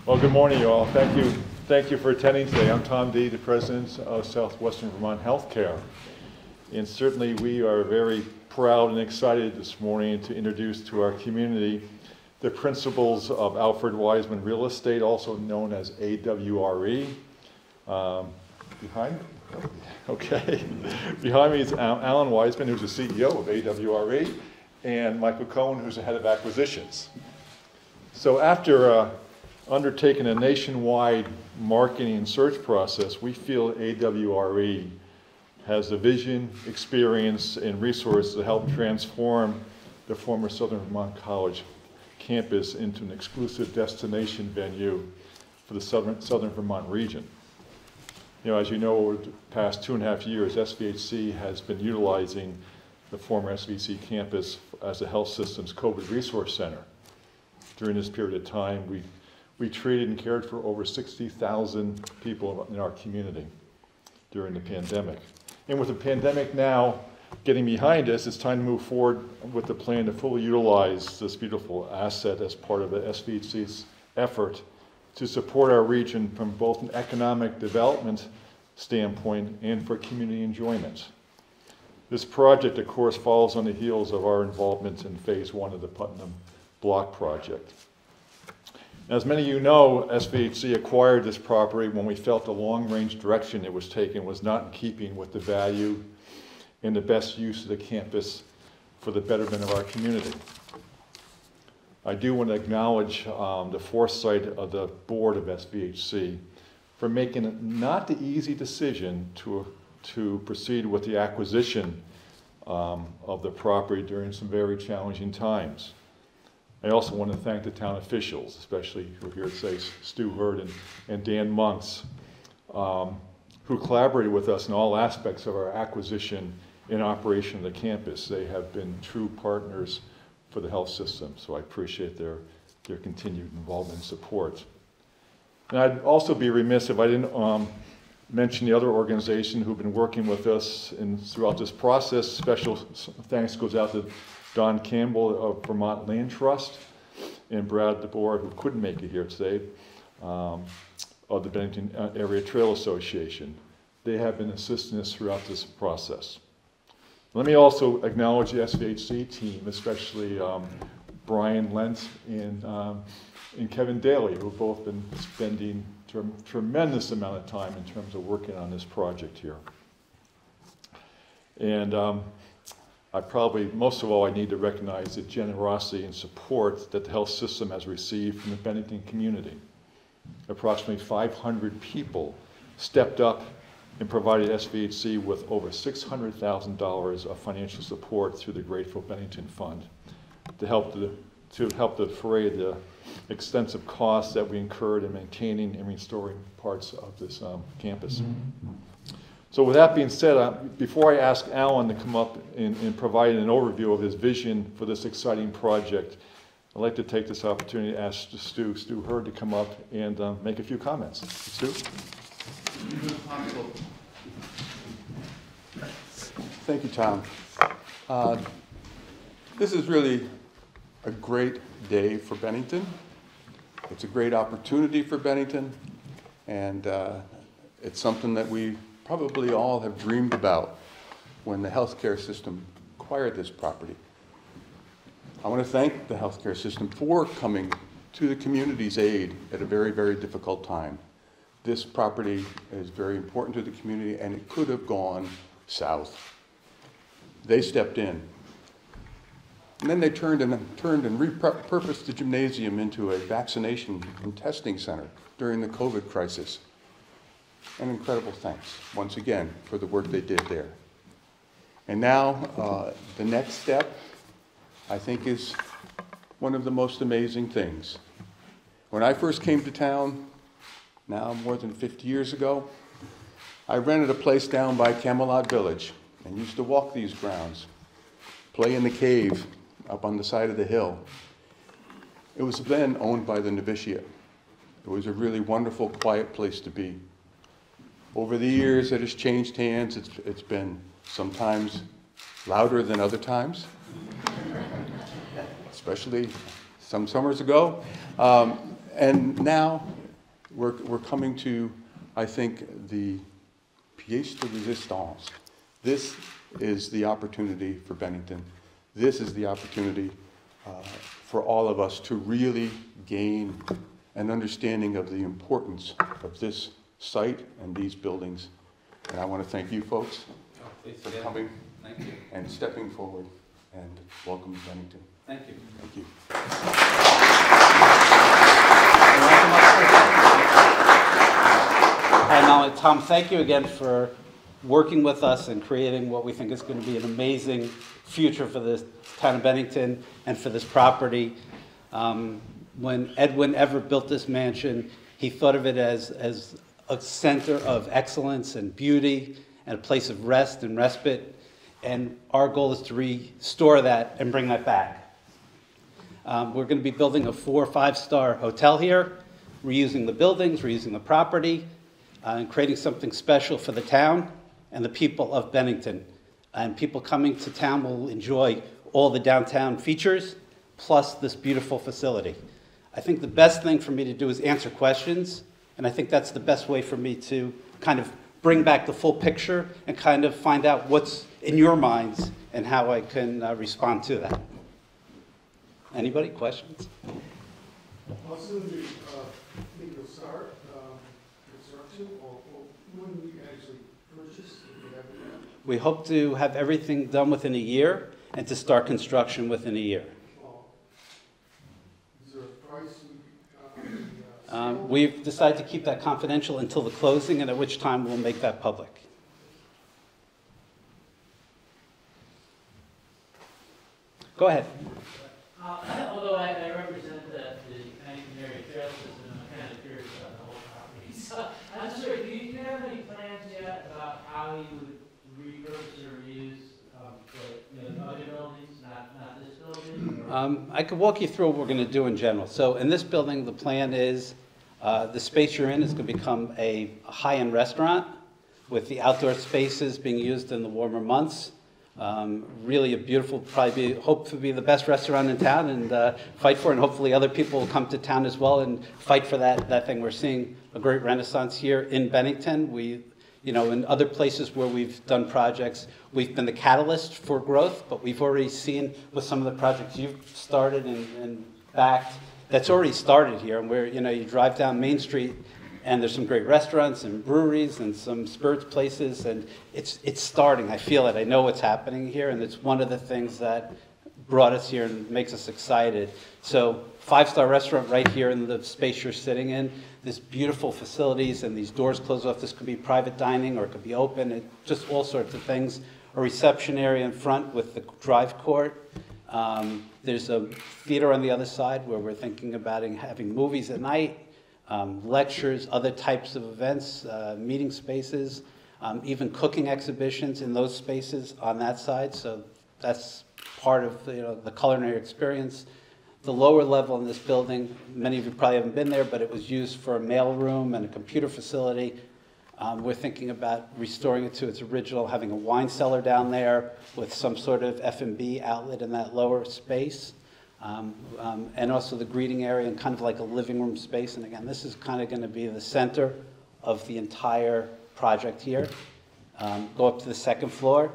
Well, good morning, you all. Thank you for attending today. I'm Tom D., the President of Southwestern Vermont Healthcare. And certainly we are very proud and excited this morning to introduce to our community the principals of Alfred Wiseman Real Estate, also known as AWRE. Behind me is Alan Wiseman, who's the CEO of AWRE, and Michael Cohen, who's the head of acquisitions. So after undertaking a nationwide marketing and search process, we feel AWRE has the vision, experience, and resources to help transform the former Southern Vermont College campus into an exclusive destination venue for the Southern Vermont region. You know, as you know, over the past 2.5 years, SVHC has been utilizing the former SVC campus as a health system's COVID resource center. During this period of time, we treated and cared for over 60,000 people in our community during the pandemic. And with the pandemic now getting behind us, it's time to move forward with the plan to fully utilize this beautiful asset as part of the SVC's effort to support our region from both an economic development standpoint and for community enjoyment. This project, of course, follows on the heels of our involvement in phase 1 of the Putnam Block project. As many of you know, SVHC acquired this property when we felt the long-range direction it was taking was not in keeping with the value and the best use of the campus for the betterment of our community. I do want to acknowledge the foresight of the board of SVHC for making it not the easy decision to proceed with the acquisition of the property during some very challenging times. I also want to thank the town officials, especially who are here today, Stu Hurd and Dan Monks, who collaborated with us in all aspects of our acquisition and operation of the campus. They have been true partners for the health system, so I appreciate their continued involvement and support. And I'd also be remiss if I didn't mention the other organization who've been working with us throughout this process. Special thanks goes out to Don Campbell of Vermont Land Trust and Brad DeBoer, who couldn't make it here today, of the Bennington Area Trail Association. They have been assisting us throughout this process. Let me also acknowledge the SVHC team, especially Brian Lentz and Kevin Daly, who have both been spending a tremendous amount of time in terms of working on this project here. And most of all, I need to recognize the generosity and support that the health system has received from the Bennington community. Approximately 500 people stepped up and provided SVHC with over $600,000 of financial support through the Grateful Bennington Fund to help defray the extensive costs that we incurred in maintaining and restoring parts of this campus. So with that being said, before I ask Alan to come up and provide an overview of his vision for this exciting project, I'd like to take this opportunity to ask Stu Hurd to come up and make a few comments. Stu? Thank you, Tom. This is really a great day for Bennington. It's a great opportunity for Bennington, and it's something that we probably all have dreamed about when the healthcare system acquired this property. I want to thank the healthcare system for coming to the community's aid at a very, very difficult time. This property is very important to the community, and it could have gone south. They stepped in. And then they turned and repurposed the gymnasium into a vaccination and testing center during the COVID crisis. And incredible thanks, once again, for the work they did there. And now, the next step, I think, is one of the most amazing things. When I first came to town, now more than 50 years ago, I rented a place down by Camelot Village and used to walk these grounds, play in the cave up on the side of the hill. It was then owned by the novitiate. It was a really wonderful, quiet place to be. Over the years, it has changed hands. It's been sometimes louder than other times, especially some summers ago. And now we're coming to, I think, the pièce de résistance. This is the opportunity for Bennington. This is the opportunity for all of us to really gain an understanding of the importance of this site and these buildings. And I want to thank you folks for coming and stepping forward, and welcome to Bennington. Thank you. Thank you. And Tom, thank you again for working with us and creating what we think is going to be an amazing future for the town of Bennington and for this property. When Edwin Everett built this mansion, he thought of it as a center of excellence and beauty and a place of rest and respite. And our goal is to restore that and bring that back. We're going to be building a 4- or 5-star hotel here, reusing the buildings, reusing the property, and creating something special for the town and the people of Bennington. And people coming to town will enjoy all the downtown features, plus this beautiful facility. I think the best thing for me to do is answer questions, and I think that's the best way for me to kind of bring back the full picture and kind of find out what's in your minds and how I can respond to that. Anybody, questions? How soon do you think you'll start construction, or when will you actually purchase? We hope to have everything done within a year and to start construction within a year. Is there a price? We've decided to keep that confidential until the closing, and at which time we'll make that public. Go ahead. Although I represent the Bennington area trail system, I'm kind of curious about the whole property. So I'm just wondering, do you have any plans yet about how you would repurpose or reuse the other buildings, not this building? I could walk you through what we're going to do in general. So in this building, the plan is the space you're in is going to become a high-end restaurant with the outdoor spaces being used in the warmer months. Really a beautiful, hope to be the best restaurant in town and fight for it. And hopefully other people will come to town as well and fight for that thing. We're seeing a great renaissance here in Bennington. In other places where we've done projects, we've been the catalyst for growth, but we've already seen with some of the projects you've started and backed, that's already started here. And where, you drive down Main Street and there's some great restaurants and breweries and some spirits places, and it's starting. I feel it. I know what's happening here, and it's one of the things that brought us here and makes us excited. So 5-star restaurant right here in the space you're sitting in. This beautiful facilities, and these doors close off. This could be private dining or it could be open. Just all sorts of things. A reception area in front with the drive court. There's a theater on the other side where we're thinking about having movies at night. Lectures, other types of events, meeting spaces, even cooking exhibitions in those spaces on that side. So that's part of the culinary experience. The lower level in this building, many of you probably haven't been there, but it was used for a mail room and a computer facility. We're thinking about restoring it to its original, having a wine cellar down there with some sort of F&B outlet in that lower space. And also the greeting area and kind of like a living room space. And again, this is kind of going to be the center of the entire project here. Go up to the second floor.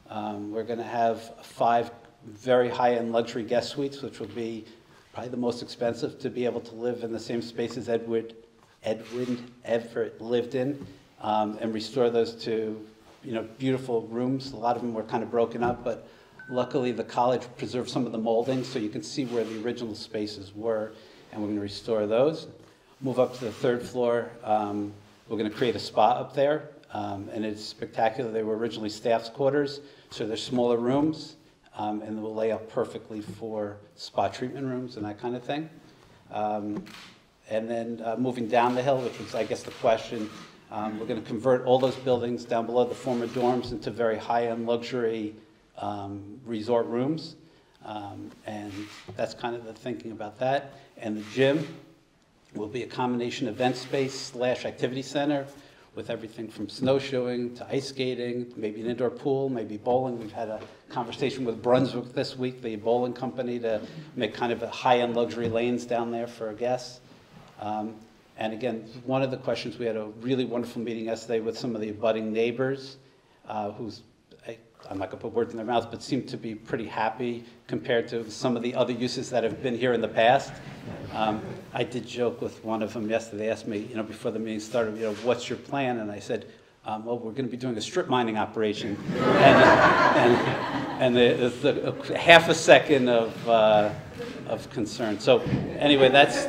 We're going to have 5 very high-end luxury guest suites, which will be probably the most expensive to be able to live in the same space as Edwin Everett lived in, and restore those to beautiful rooms. A lot of them were kind of broken up, but luckily, the college preserved some of the molding, so you can see where the original spaces were, and we're going to restore those. Move up to the 3rd floor. We're going to create a spa up there, and it's spectacular. They were originally staff's quarters, so they're smaller rooms, and will lay out perfectly for spa treatment rooms and that kind of thing. And then moving down the hill, which was, I guess, the question, we're going to convert all those buildings down below the former dorms into very high-end luxury resort rooms, and that's kind of the thinking about that. And the gym will be a combination event space / activity center with everything from snowshoeing to ice skating, maybe an indoor pool, maybe bowling. We've had a conversation with Brunswick this week, the bowling company, to make kind of a high-end luxury lanes down there for guests. And And again, one of the questions, we had a really wonderful meeting yesterday with some of the abutting neighbors, who's, I'm not gonna put words in their mouths, but seem to be pretty happy compared to some of the other uses that have been here in the past. I did joke with one of them yesterday. They asked me, before the meeting started, what's your plan? And I said, well, we're gonna be doing a strip mining operation. and the half a second of concern. So anyway, that's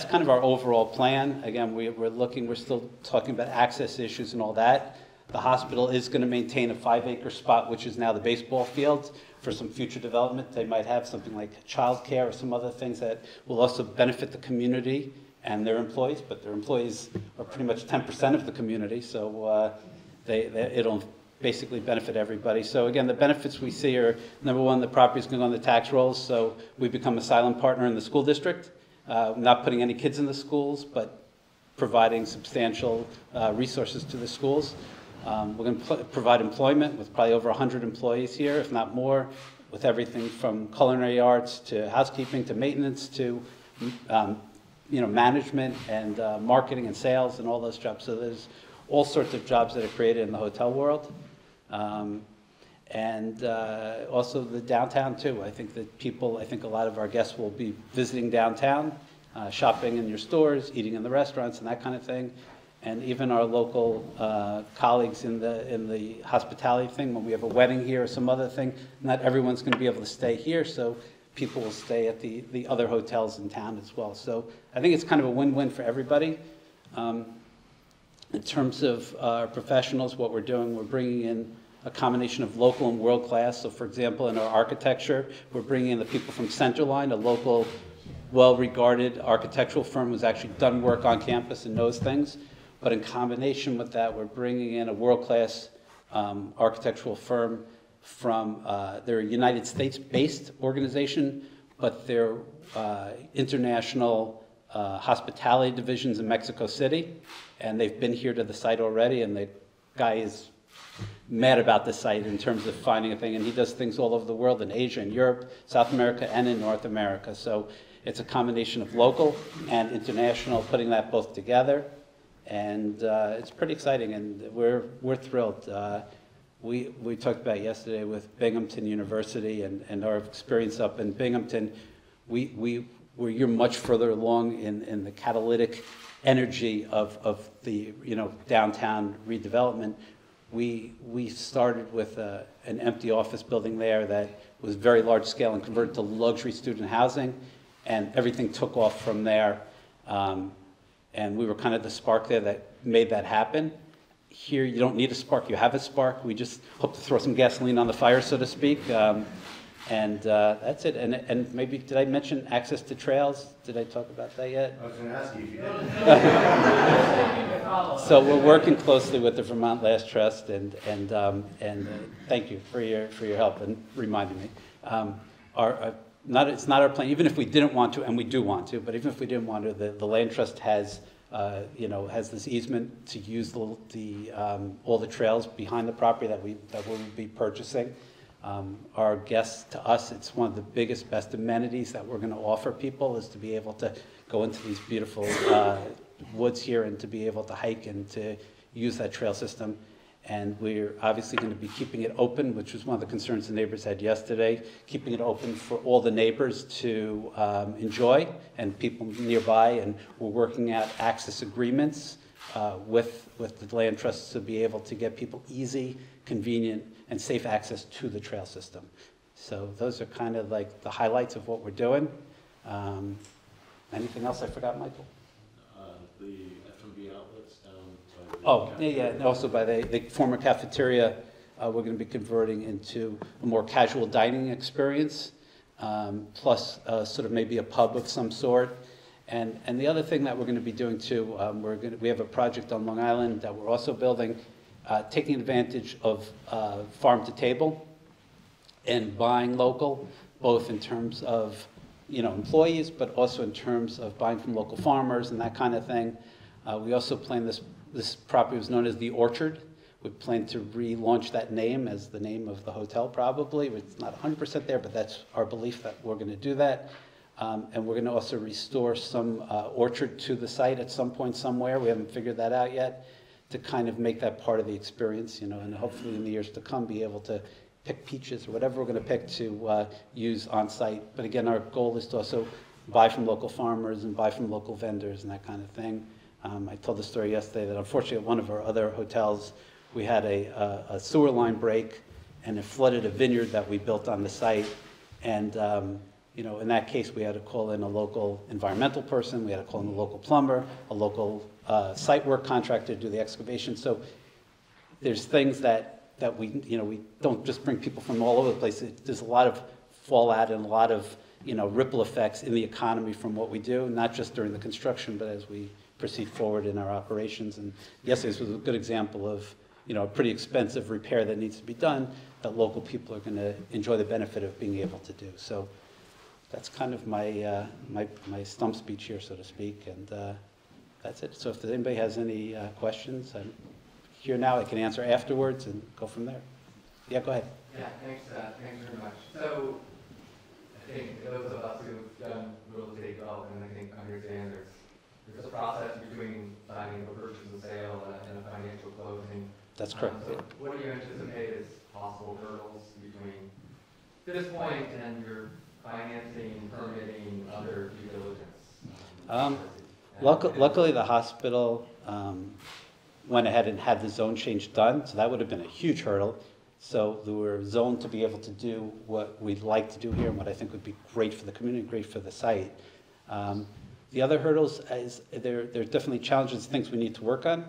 kind of our overall plan. Again, we're still talking about access issues and all that. The hospital is going to maintain a 5-acre spot, which is now the baseball field, for some future development. They might have something like childcare or some other things that will also benefit the community and their employees, but their employees are pretty much 10% of the community, so it'll basically benefit everybody. So again, the benefits we see are, number one, the property is going to go on the tax rolls, so we become a silent partner in the school district, not putting any kids in the schools, but providing substantial resources to the schools. We're going to provide employment with probably over 100 employees here, if not more, with everything from culinary arts to housekeeping to maintenance to management and marketing and sales and all those jobs. So there's all sorts of jobs that are created in the hotel world. And also the downtown too. I think a lot of our guests will be visiting downtown, shopping in your stores, eating in the restaurants and that kind of thing. And even our local colleagues in the hospitality thing, when we have a wedding here or some other thing, not everyone's going to be able to stay here, so people will stay at the other hotels in town as well. So I think it's kind of a win-win for everybody. In terms of our professionals, what we're doing, we're bringing in a combination of local and world-class. So for example, in our architecture, we're bringing in the people from Centerline, a local, well-regarded architectural firm who's actually done work on campus and knows things. But in combination with that, we're bringing in a world-class architectural firm from, they're a United States-based organization, but they're international hospitality divisions in Mexico City. And they've been here to the site already, and the guy is mad about the site in terms of finding a thing. And he does things all over the world, in Asia, in Europe, South America, and in North America. So it's a combination of local and international, putting that both together. And it's pretty exciting, and we're thrilled. We talked about yesterday with Binghamton University and our experience up in Binghamton. You're much further along in the catalytic energy of the downtown redevelopment. We started with an empty office building there that was very large scale and converted to luxury student housing, and everything took off from there. And we were kind of the spark there that made that happen. Here, you don't need a spark, you have a spark. We just hope to throw some gasoline on the fire, so to speak. And that's it. And maybe, did I mention access to trails? Did I talk about that yet? I was going to ask you if you did. So we're working closely with the Vermont Last Trust, and thank you for your help and reminding me. It's not our plan, even if we didn't want to, and we do want to, but even if we didn't want to, the Land Trust has, has this easement to use all the trails behind the property that we'll be purchasing. Our guests, to us, it's one of the biggest, best amenities that we're going to offer people, is to be able to go into these beautiful woods here and to be able to hike and to use that trail system. And we're obviously going to be keeping it open, which was one of the concerns the neighbors had yesterday, keeping it open for all the neighbors to enjoy and people nearby. And we're working out access agreements with the Land Trust to be able to get people easy, convenient, and safe access to the trail system. So those are kind of like the highlights of what we're doing. Anything else I forgot, Michael? The F&B outlets down by the Oh, yeah, and also by the former cafeteria, we're going to be converting into a more casual dining experience, plus sort of maybe a pub of some sort. And the other thing that we're going to be doing too, we have a project on Long Island that we're also building, taking advantage of farm to table and buying local, both in terms of employees, but also in terms of buying from local farmers and that kind of thing. We also plan this property was known as the Orchard. We plan to relaunch that name as the name of the hotel probably. It's not 100% there, but that's our belief that we're going to do that. And we're going to also restore some orchard to the site at some point somewhere. We haven't figured that out yet, to kind of make that part of the experience, you know, and hopefully in the years to come be able to pick peaches or whatever we're going to pick to use on site. But again, our goal is to also buy from local farmers and buy from local vendors and that kind of thing. I told the story yesterday that unfortunately at one of our other hotels, we had a sewer line break and it flooded a vineyard that we built on the site. And you know, in that case, we had to call in a local environmental person, we had to call in a local plumber, a local site work contractor to do the excavation. So there's things that we, you know, we don't just bring people from all over the place. There's a lot of fallout and a lot of, you know, ripple effects in the economy from what we do, not just during the construction, but as we proceed forward in our operations. And yesterday was a good example of, you know, a pretty expensive repair that needs to be done that local people are going to enjoy the benefit of being able to do. So that's kind of my, my stump speech here, so to speak, and that's it. So if anybody has any questions, I'm here now. I can answer afterwards and go from there. Yeah, go ahead. Yeah, thanks very much. So I think those of us who've done real estate development, I think, understand there's a process between signing a purchase and sale and a financial closing. That's correct. So what do you anticipate as possible hurdles between this point and your financing, permitting, other due diligence? Luckily, the hospital went ahead and had the zone change done, so that would have been a huge hurdle. So we were zoned to be able to do what we'd like to do here and what I think would be great for the community, great for the site. The other hurdles, is there are definitely challenges, things we need to work on,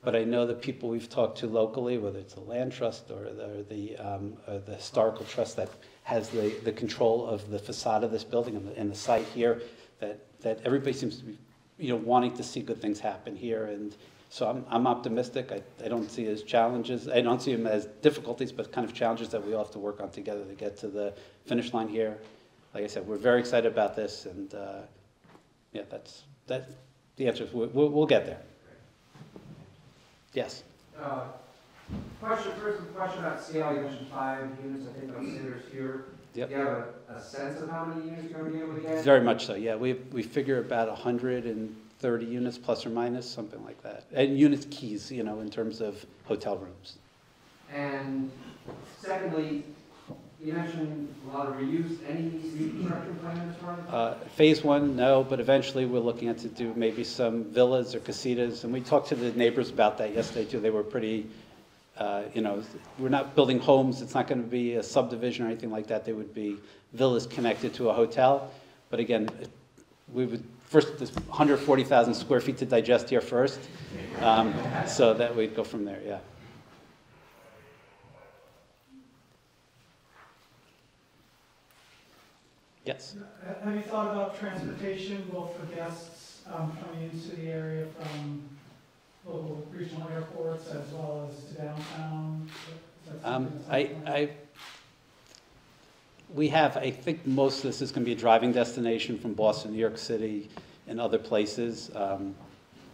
but I know the people we've talked to locally, whether it's the land trust or the historical trust that has the control of the facade of this building and the site here, that everybody seems to be, you know, wanting to see good things happen here. And so I'm optimistic. I don't see as challenges. I don't see them as difficulties, but kind of challenges that we all have to work on together to get to the finish line here. Like I said, we're very excited about this, and yeah, that's the answer. We'll get there. Yes. Question about scale. You mentioned 5 units. I think upstairs here. Yep. Do you have a sense of how many units you're going to be able to get? Very much so. Yeah, we figure about 130 units plus or minus, something like that, and units keys, you know, in terms of hotel rooms. And secondly, you mentioned a lot of reuse. Any new construction plan as far as? Phase 1, no, but eventually we're looking at to do maybe some villas or casitas, and we talked to the neighbors about that yesterday too. They were pretty, you know, we're not building homes. It's not going to be a subdivision or anything like that. They would be villas connected to a hotel. But again, we would first, there's 140,000 square feet to digest here first, so that we'd go from there. Yeah. Yes. Have you thought about transportation, both for guests coming into the area from local regional airports as well as to downtown? I think most of this is going to be a driving destination from Boston, New York City, and other places. I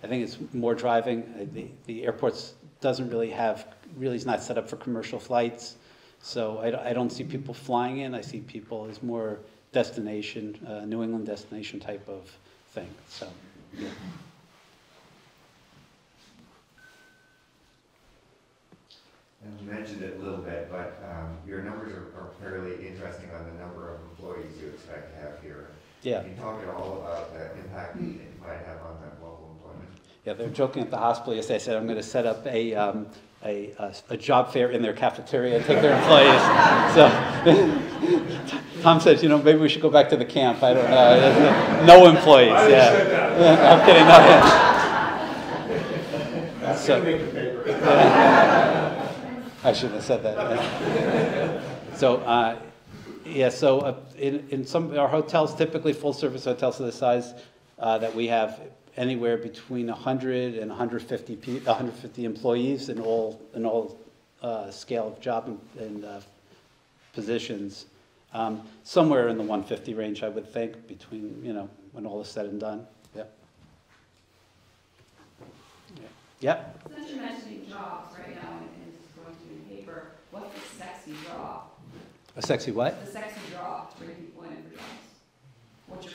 think it's more driving. The airports doesn't really is not set up for commercial flights. So I don't see people flying in. I see people as more destination, New England destination type of thing. So, yeah. And you mentioned it a little bit, but your numbers are fairly interesting on the number of employees you expect to have here. Yeah. Can you talk at all about the impact that it might have on that local employment? Yeah, they're joking at the hospital yesterday. I said I'm going to set up a job fair in their cafeteria and take their employees. So Tom says, you know, maybe we should go back to the camp. I don't know. No employees. Yeah. I'm kidding. No. So, I shouldn't have said that. Yeah. So, yeah. So in some of our hotels, typically full-service hotels of the size that we have, anywhere between 100 and 150 employees in all scale of job and positions. Somewhere in the 150 range, I would think, between, you know, when all is said and done. Yeah. Yep. Since you're mentioning jobs right now, and it's going to the paper, what's the sexy job? A sexy what? The sexy job to bring people in for jobs. What's your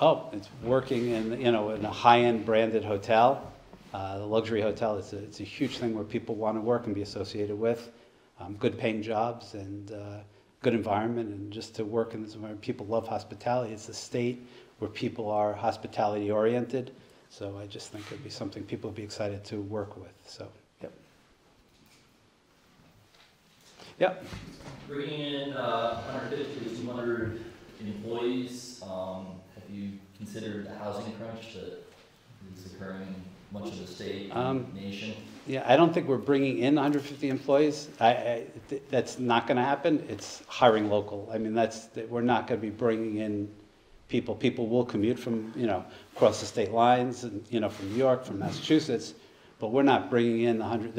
Oh, it's working in, in a high-end branded hotel, the luxury hotel. It's a huge thing where people want to work and be associated with. Good paying jobs and good environment, and just to work in this environment. People love hospitality. It's a state where people are hospitality oriented. So I just think it'd be something people would be excited to work with. So, yep. Yep. Bringing in 150 to 200 employees, have you considered the housing crunch that is occurring in much of the state and nation? Yeah, I don't think we're bringing in 150 employees. That's not going to happen. It's hiring local. I mean, we're not going to be bringing in people. People will commute from, across the state lines, and, from New York, from Massachusetts, but we're not bringing in 100.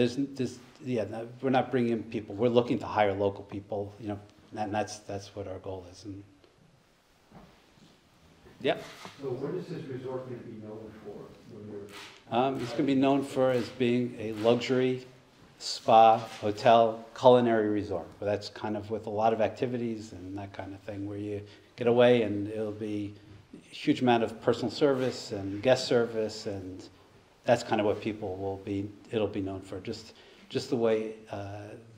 We're not bringing in people. We're looking to hire local people, and that's what our goal is. And yeah. So what is this resort going to be known for when you're? It's going to be known for as being a luxury spa, hotel, culinary resort. But that's kind of with a lot of activities and that kind of thing, where you get away and it'll be a huge amount of personal service and guest service, and that's kind of what it'll be known for. Just the way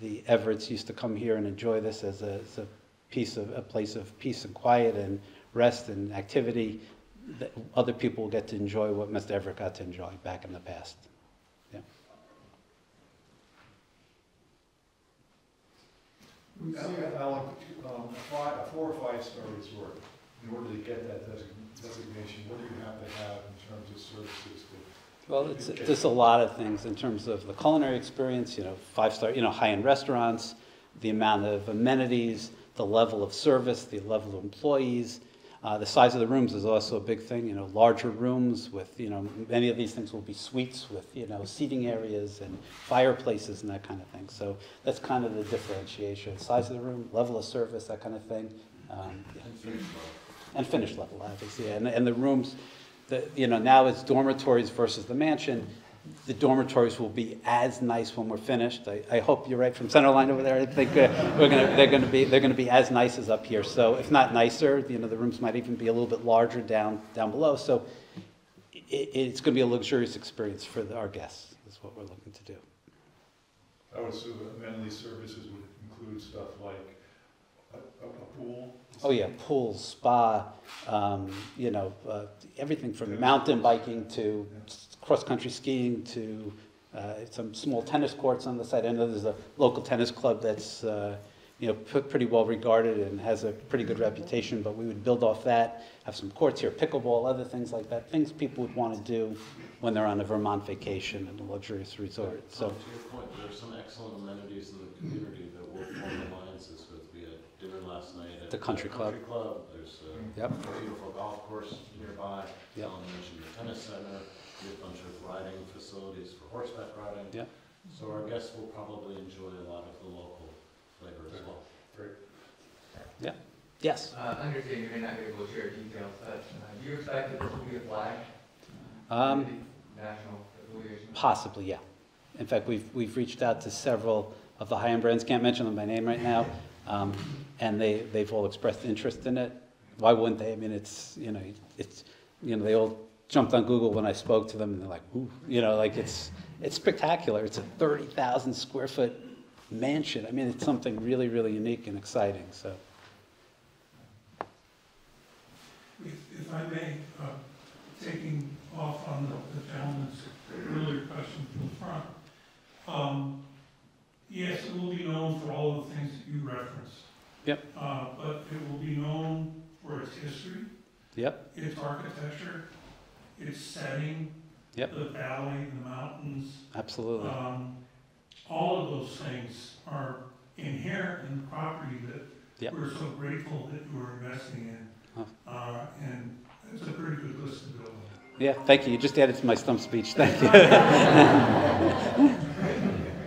the Everetts used to come here and enjoy this as a place of peace and quiet and rest and activity. That other people will get to enjoy what Mr. Everett got to enjoy back in the past. Yeah. Alan, a 4 or 5 star resort, in order to get that designation, what do you have to have in terms of services? Well, there's a lot of things in terms of the culinary experience, 5-star, high-end restaurants, the amount of amenities, the level of service, the level of employees. The size of the rooms is also a big thing, larger rooms with, many of these things will be suites with, seating areas and fireplaces and that kind of thing. So that's kind of the differentiation. Size of the room, level of service, that kind of thing. And finish level, obviously. Yeah. And the rooms, now it's dormitories versus the mansion. The dormitories will be as nice when we're finished. I hope you're right from Centerline over there. I think they're going to be as nice as up here. So if not nicer, the rooms might even be a little bit larger down below. So it's going to be a luxurious experience for our guests. Is what we're looking to do. I would assume amenity services would include stuff like a pool. Oh yeah, pools, spa, everything from mountain biking to cross-country skiing to some small tennis courts on the side. I know there's a local tennis club that's pretty well regarded and has a pretty good reputation, but we would build off that, have some courts here, pickleball, other things like that, things people would want to do when they're on a Vermont vacation in a luxurious resort. So, to your point, there's some excellent amenities in the community that will form alliances with. We had dinner last night at the country club. There's a beautiful golf course nearby. Yep. Alan mentioned the tennis center. We have a bunch of riding facilities for horseback riding. Yep. So our guests will probably enjoy a lot of the local flavor as well. Great. Yeah. Yes. I understand you may not be able to share details, but do you expect that this will be a flag? National affiliation? Possibly, yeah. In fact, we've reached out to several of the high-end brands. Can't mention them by name right now, and they've all expressed interest in it. Why wouldn't they? I mean, they all jumped on Google when I spoke to them, and they're like, ooh, it's spectacular. It's a 30,000 square foot mansion. I mean, it's something really, really unique and exciting. So, If I may, taking off on the gentleman's earlier question from the front, yes, it will be known for all of the things that you referenced. Yep. But it will be known for its history. Yep. Its architecture, its setting, Yep. the valley, the mountains. Absolutely. All of those things are inherent in the property that Yep. we're so grateful that you are investing in. And it's a pretty good list to build on. Yeah, thank you. You just added to my stump speech. Thank you.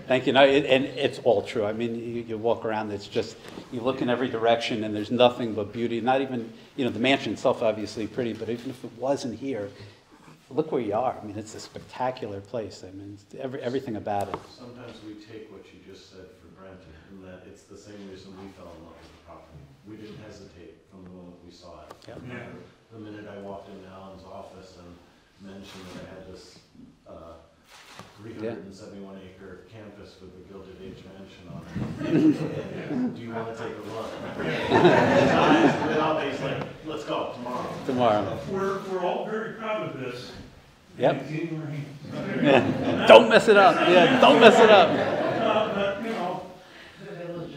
Thank you. No, and it's all true. I mean, you walk around, it's just, you look in every direction and there's nothing but beauty. Not even, the mansion itself obviously pretty, but even if it wasn't here, look where you are. I mean, it's a spectacular place. I mean, everything about it. Sometimes we take what you just said for granted, in that it's the same reason we fell in love with the property. We didn't hesitate from the moment we we saw it. Yep. Yeah. The minute I walked into Alan's office and mentioned that I had this 371 acre campus with a Gilded Age mansion on it. Do you want to take a look? He's like, let's go tomorrow. Tomorrow. We're all very proud of this. Yep. It's in your hands. Yeah. Don't mess it up. Yeah, don't mess it up. But, you know,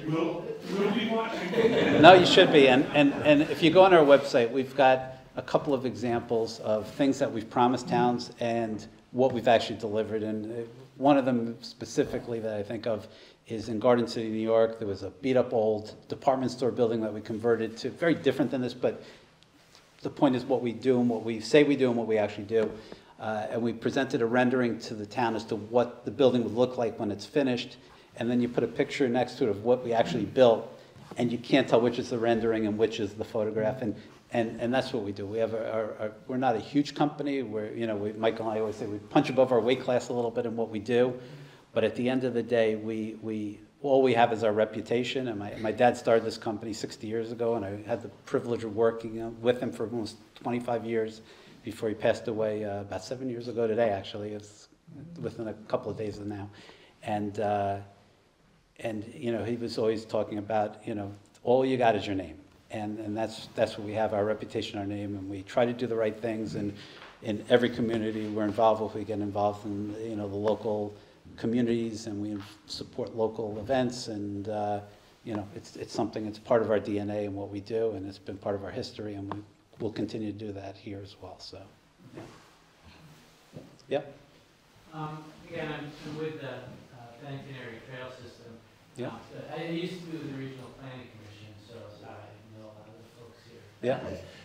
we'll be watching. No, you should be. And if you go on our website, we've got a couple of examples of things that we've promised towns and what we've actually delivered. And one of them specifically that I think of is in Garden City, New York. There was a beat-up old department store building that we converted to, very different than this, but the point is what we do and what we say we do and what we actually do. And we presented a rendering to the town as to what the building would look like when it's finished. And then you put a picture next to it of what we actually built, and you can't tell which is the rendering and which is the photograph. And that's what we do. We have we're not a huge company. Michael and I always say we punch above our weight class a little bit in what we do. But at the end of the day, all we have is our reputation. And my dad started this company 60 years ago, and I had the privilege of working with him for almost 25 years before he passed away about 7 years ago today, actually. It's within a couple of days of now. And he was always talking about, all you got is your name. And that's what we have, our reputation, our name, and we try to do the right things. And in every community we're involved with, we get involved in the local communities, and we support local events. And it's something, it's part of our DNA and what we do, and it's been part of our history, and we'll continue to do that here as well. So, yeah. Again, I'm with the Bennington Area Trail System. Yeah. I used to be with the Regional Planning Commission, so I know a lot of the folks here. Yeah.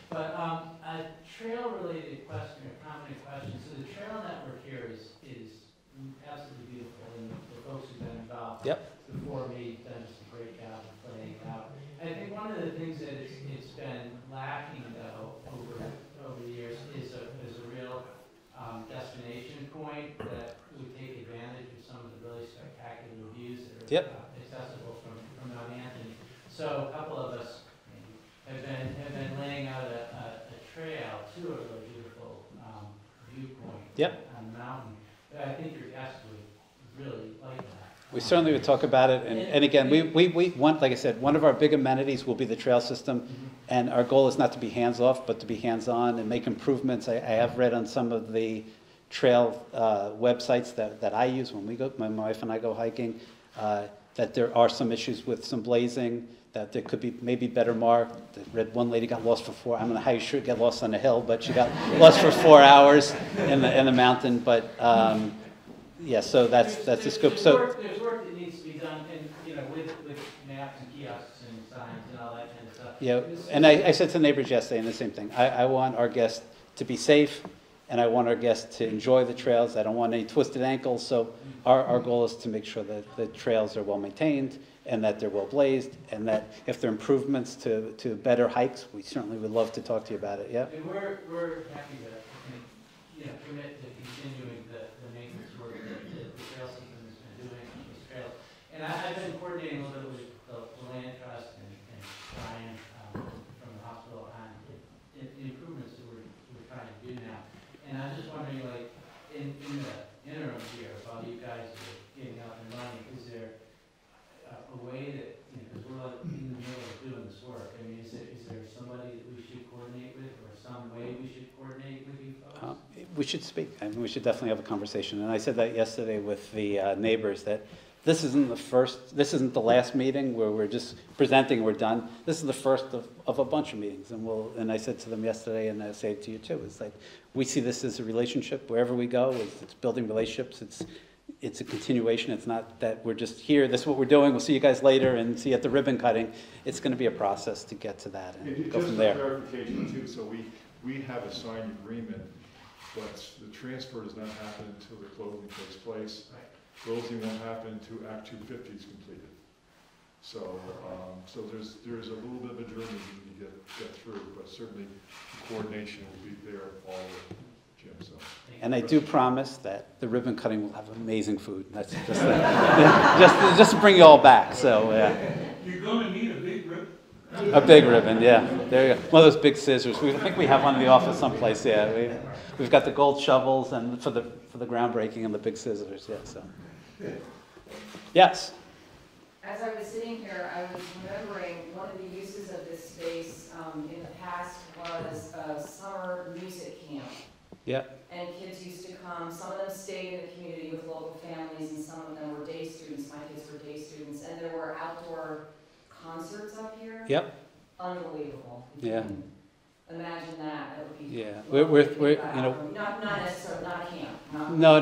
But a trail-related question, or commenting question. So the trail network here is absolutely beautiful, and the folks who've been involved before me done just a great job of playing it out. I think one of the things that it's been lacking though over the years is a real destination point that would take advantage of some of the really spectacular views that are accessible from Mount Anthony. So a couple of us have been laying out a trail to a really beautiful viewpoint on the mountain. But I think your guests would really like that. We certainly would talk about it, and again, we want, like I said, one of our big amenities will be the trail system, and our goal is not to be hands-off, but to be hands-on and make improvements. I have read on some of the trail websites that I use when my wife and I go hiking, that there are some issues with some blazing, that there could be maybe better marked. I read one lady got lost for I don't know how you should get lost on a hill, but she got lost for 4 hours in the mountain, but yeah, so that's the scope. There's work that needs to be done, and with maps and kiosks and signs and all that kind of stuff. Yeah, and I said to the neighbors yesterday, and the same thing. I want our guests to be safe, and I want our guests to enjoy the trails. I don't want any twisted ankles. So our goal is to make sure that the trails are well maintained, and that they're well blazed, and that if there are improvements to better hikes, we certainly would love to talk to you about it. Yeah. And we're happy to commit to continuing the maintenance work that the trail system has been doing on these trails. And I've been coordinating a little bit with the Land Trust and Brian from the hospital on the improvements that we're trying to do now. And I'm just wondering, like, in the interim here, while you guys are getting up and running, is there a way that, because we're in the middle of doing this work, I mean, is there somebody that we should coordinate with, or some way we should coordinate with you folks? We should speak. I mean, we should definitely have a conversation. And I said that yesterday with the neighbors, that this isn't the last meeting where we're just presenting, we're done. This is the first of a bunch of meetings. And I said to them yesterday, and I say it to you too, it's like, we see this as a relationship. Wherever we go, it's building relationships. It's a continuation. It's not that we're just here, this is what we're doing, we'll see you guys later and see you at the ribbon cutting. It's going to be a process to get to that and go from there. Just for clarification too, so we have a signed agreement, but the transfer does not happen until the closing takes place. Right. Closing won't happen until Act 250 is completed. So there's a little bit of a journey you need to get through, but certainly coordination will be there all with Jim. So. And I do promise that the ribbon cutting will have amazing food. That's just to bring you all back. So yeah. You're going to need a big A big ribbon, yeah. There you go. One of those big scissors. I think we have one in the office someplace, yeah. We've got the gold shovels and for the groundbreaking and the big scissors, yeah, so. Yes? As I was sitting here, I was remembering one of the uses of this space in the past was a summer music camp. Yeah. And kids used to come, some of them stayed in the community with local families, and some of them were day students. My kids were day students, and there were outdoor concerts up here. Yep. Unbelievable. Yeah. Imagine that, that would be. Yeah, we're you know. Not necessarily, not a camp. No.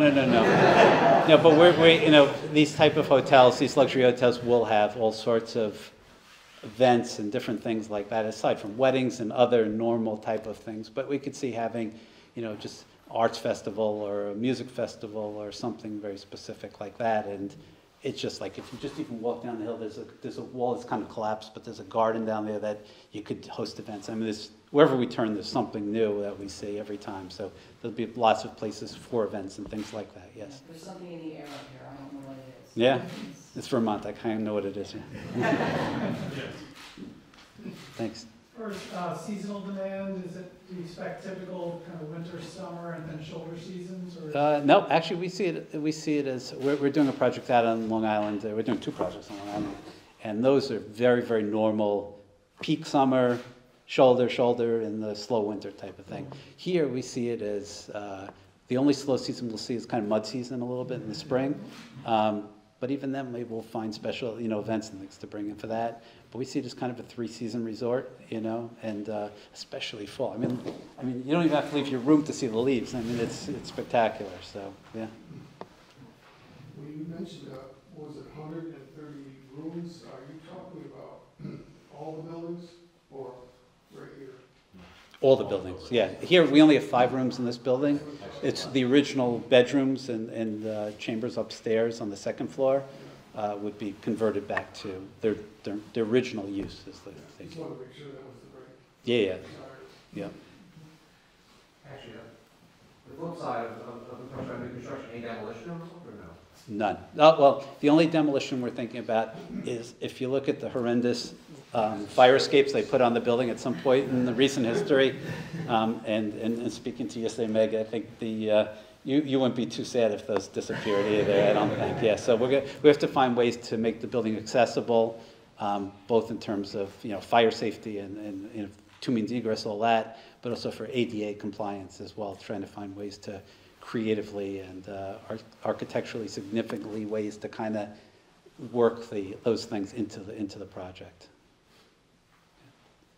No, but we're, you know, these type of hotels, these luxury hotels will have all sorts of events and different things like that, aside from weddings and other normal type of things. But we could see having, you know, just arts festival or a music festival or something very specific like that. And it's just like, if you just even walk down the hill, there's a wall that's kind of collapsed, but there's a garden down there that you could host events. I mean, wherever we turn, there's something new that we see every time. So there'll be lots of places for events and things like that, yes. There's something in the air up here, I don't know what it is. Yeah, it's Vermont, I kind of know what it is, yeah. Thanks. For seasonal demand, do you expect typical kind of winter, summer, and then shoulder seasons? Or? No, actually, we see it as, we're doing a project out on Long Island. We're doing 2 projects on Long Island. And those are very, very normal peak summer, shoulder, and the slow winter type of thing. Here, we see it as, the only slow season we'll see is kind of mud season a little bit in the spring. But even then, maybe we'll find special, you know, events and things to bring in for that. But we see it as kind of a 3-season resort, you know, and especially fall. I mean, you don't even have to leave your room to see the leaves. I mean, it's spectacular. So, yeah. Well, you mentioned, what was it, 130 rooms? Are you talking about all the buildings or right here? All the buildings, yeah. Here, we only have 5 rooms in this building. It's the original bedrooms and chambers upstairs on the 2nd floor would be converted back to their original use. Is the thing. Just want to make sure that was the right. Yeah. Actually, the flip side of new construction, any demolition or no? None. Well, the only demolition we're thinking about is if you look at the horrendous fire escapes they put on the building at some point in the recent history, and speaking to you yesterday, Meg, I think you wouldn't be too sad if those disappeared either, I don't think. Yeah, so we have to find ways to make the building accessible, both in terms of, you know, fire safety and you know, 2 means egress, all that, but also for ADA compliance as well, trying to find ways to creatively and architecturally significantly ways to kind of work those things into the project.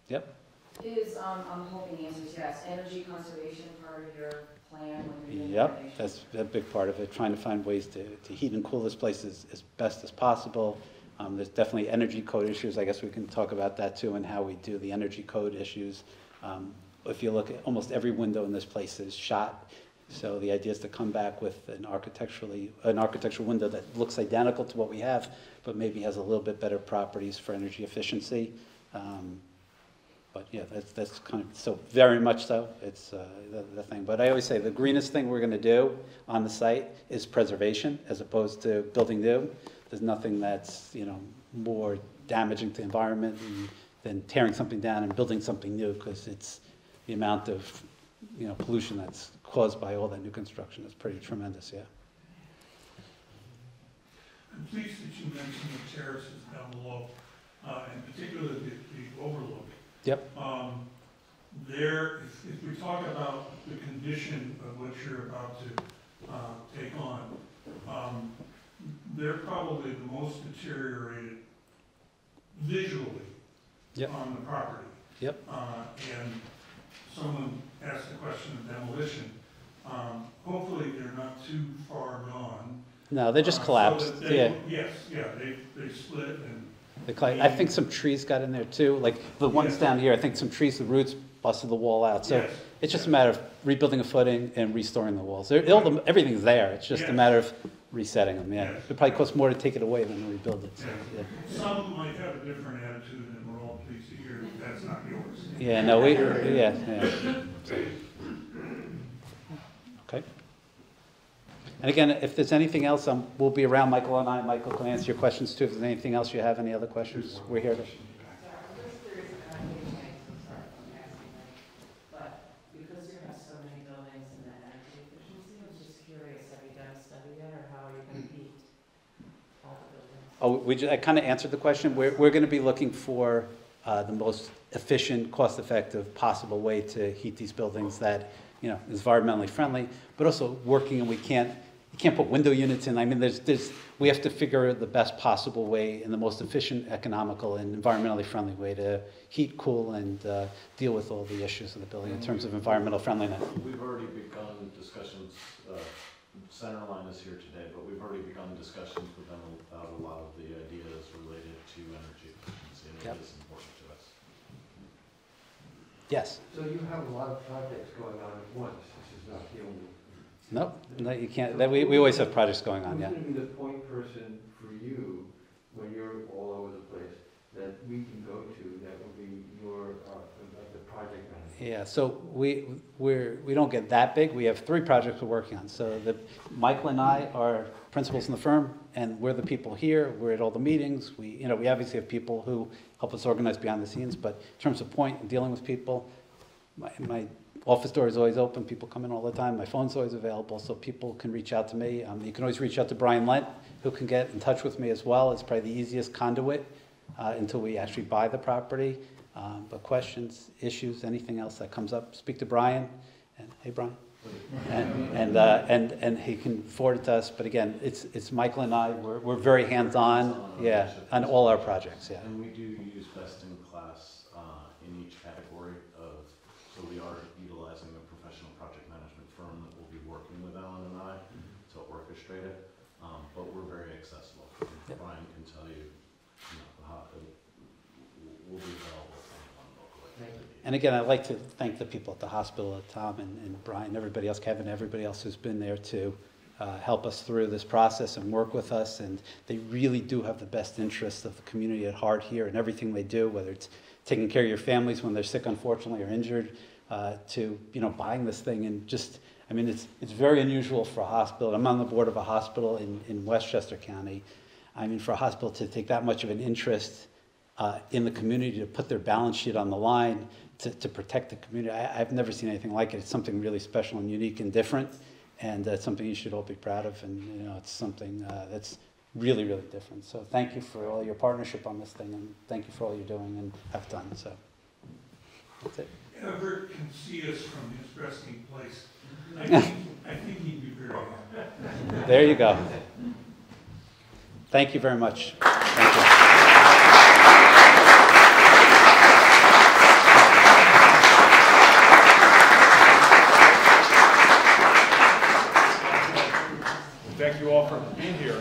Yep. I'm hoping the answer is yes. Energy conservation part of your plan when you're doing Yep, renovation? that's a big part of it, trying to find ways to heat and cool this place as best as possible. There's definitely energy code issues. I guess we can talk about that too and how we do the energy code issues. If you look at almost every window in this place is shot. So the idea is to come back with an architectural window that looks identical to what we have, but maybe has a little bit better properties for energy efficiency. But yeah, that's kind of, so very much so, it's the thing. But I always say the greenest thing we're going to do on the site is preservation as opposed to building new. There's nothing that's, you know, more damaging to the environment than tearing something down and building something new, because it's the amount of, you know, pollution that's caused by all that new construction is pretty tremendous, yeah. I'm pleased that you mentioned the terraces down below, in particular the overlook. Yep. If we talk about the condition of what you're about to take on, they're probably the most deteriorated visually on the property. Yep. And someone asked the question of demolition. Hopefully they're not too far gone. No, they just collapsed. So they, yes, they split and. I think some trees got in there too, like the ones down here, I think some trees, the roots busted the wall out. So it's just a matter of rebuilding a footing and restoring the walls. Everything's there, it's just a matter of resetting them, yeah. It probably costs more to take it away than to rebuild it. So, yeah. Some might have a different attitude, and we're all pleased to hear that that's not yours. Yeah, no, So. Okay. And again, if there's anything else, we'll be around, Michael and I. Michael can answer your questions too. If there's anything else you have, any other questions, we're here to. I'm just curious I kind of answered the question. We're going to be looking for the most efficient, cost-effective possible way to heat these buildings that, you know, is environmentally friendly, but also working, and you can't put window units in. I mean, we have to figure the best possible way and the most efficient, economical, and environmentally friendly way to heat, cool, and deal with all the issues of the building in terms of environmental friendliness. We've already begun discussions, Centerline is here today, but we've already begun discussions with them about a lot of the ideas related to energy efficiency, and Yep. it is important to us. Yes? So you have a lot of projects going on at once, this is not the only. Nope, no, you can't. We always have projects going on, yeah. Who's gonna be the point person for you when you're all over the place that we can go to, that will be your, the project manager? Yeah, so we don't get that big. We have 3 projects we're working on. So Michael and I are principals in the firm, and we're the people here. We're at all the meetings. We obviously have people who help us organize behind the scenes, but in terms of point and dealing with people, my office door is always open. People come in all the time. My phone's always available, so people can reach out to me. You can always reach out to Brian Lent, who can get in touch with me as well. It's probably the easiest conduit until we actually buy the property. But questions, issues, anything else that comes up, speak to Brian. And hey, Brian. And he can forward it to us. But again, it's Michael and I. We're very hands-on, yeah, on all our projects, yeah. And we do use best-in-class in each category of, so we are utilizing a professional project management firm that will be working with Alan and I to orchestrate it. But we're very accessible. Yep. Brian can tell you, we'll be available to anyone locally. And again, I'd like to thank the people at the hospital, Tom and Brian, everybody else, Kevin, everybody else who's been there to help us through this process and work with us. And they really do have the best interests of the community at heart here in everything they do, whether it's taking care of your families when they're sick, unfortunately, or injured, to, you know, buying this thing. And just, I mean, it's very unusual for a hospital. I'm on the board of a hospital in Westchester County. I mean, for a hospital to take that much of an interest in the community, to put their balance sheet on the line, to protect the community. I've never seen anything like it. It's something really special and unique and different, and it's something you should all be proud of, and you know, it's something that's really, really different. So thank you for all your partnership on this thing, and thank you for all you're doing and have done. So that's it. Everett can see us from his resting place. I think he'd be very happy. There you go. Thank you very much. Thank you. Thank you all for being here.